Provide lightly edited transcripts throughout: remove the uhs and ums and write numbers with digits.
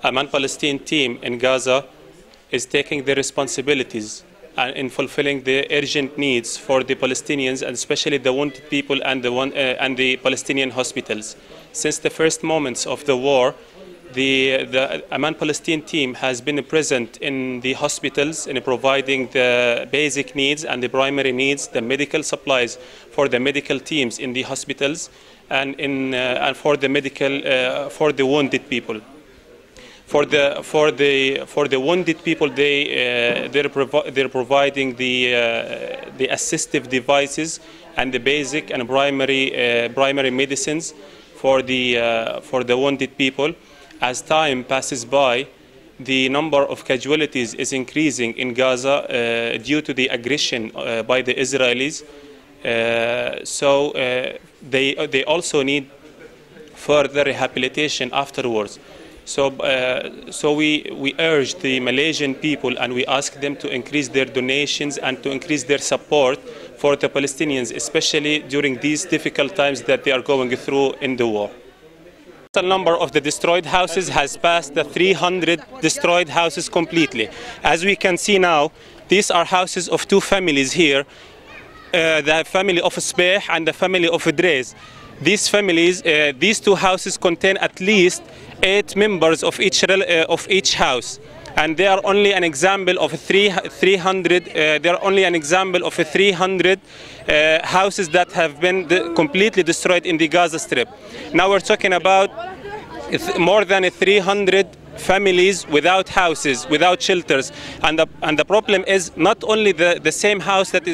Aman Palestin team in Gaza is taking their responsibilities in fulfilling the urgent needs for the Palestinians, and especially the wounded people and the Palestinian hospitals. Since the first moments of the war, the Aman Palestin team has been present in the hospitals in providing the basic needs and the primary needs, the medical supplies for the medical teams in the hospitals, and for the wounded people. For the wounded people, they're providing the assistive devices and the basic and primary medicines for the wounded people. As time passes by, the number of casualties is increasing in Gaza due to the aggression by the Israelis. So they also need further rehabilitation afterwards. So we urge the Malaysian people, and we ask them to increase their donations and to increase their support for the Palestinians, especially during these difficult times that they are going through in the war. The number of the destroyed houses has passed the 300 destroyed houses completely. As we can see now, these are houses of two families here, the family of Sbeh and the family of Idris. These families, these two houses contain at least 8 members of each house, and they are only an example of 300. They are only an example of 300 houses that have been completely destroyed in the Gaza Strip. Now we're talking about more than 300 families without houses, without shelters, and the problem is not only the same house that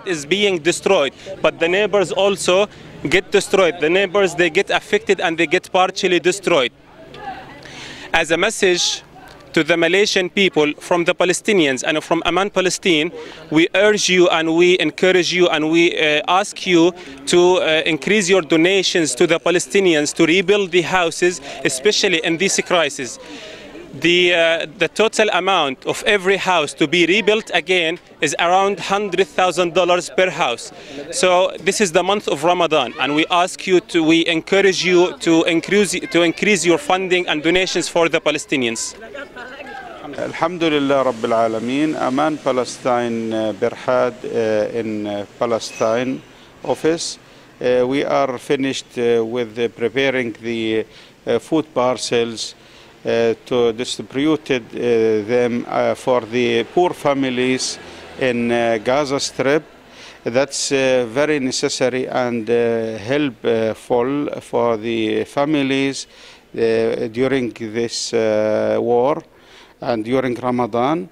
is being destroyed, but the neighbors also get destroyed. The neighbors, they get affected and they get partially destroyed. As a message to the Malaysian people from the Palestinians and from Aman Palestine, we urge you and we encourage you and we ask you to increase your donations to the Palestinians to rebuild the houses, especially in this crisis. The total amount of every house to be rebuilt again is around $100,000 per house. So this is the month of Ramadan, and we encourage you to increase your funding and donations for the Palestinians. Alhamdulillah Rabbil Alameen. Aman Palestine Berhad in Palestine office. We are finished with preparing the food parcels to distribute them for the poor families in Gaza Strip. That's very necessary and helpful for the families during this war and during Ramadan.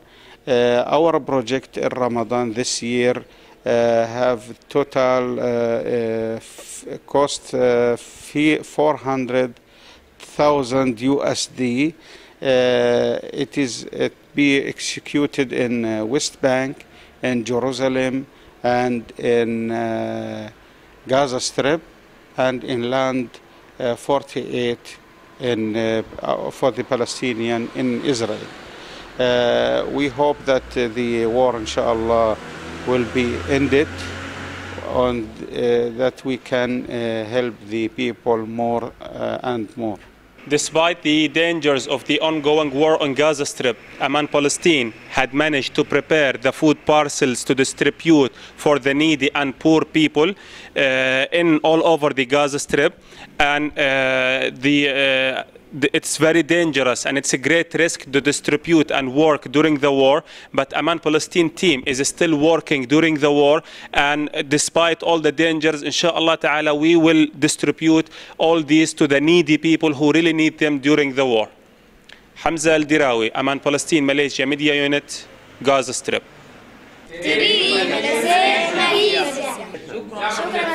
Our project in Ramadan this year have total cost 400,000 USD. It is be executed in West Bank, in Jerusalem, and in Gaza Strip, and in land 48 for the Palestinian in Israel. We hope that the war, inshallah, will be ended, and that we can help the people more and more. Despite the dangers of the ongoing war on Gaza Strip, Aman Palestine had managed to prepare the food parcels to distribute for the needy and poor people in all over the Gaza Strip, and it's very dangerous and it's a great risk to distribute and work during the war, but Aman Palestine team is still working during the war, and despite all the dangers, inshallah ta'ala, we will distribute all these to the needy people who really need them during the war. Hamza Al-Dirawi, Aman Palestine Malaysia Media Unit, Gaza Strip. شكرا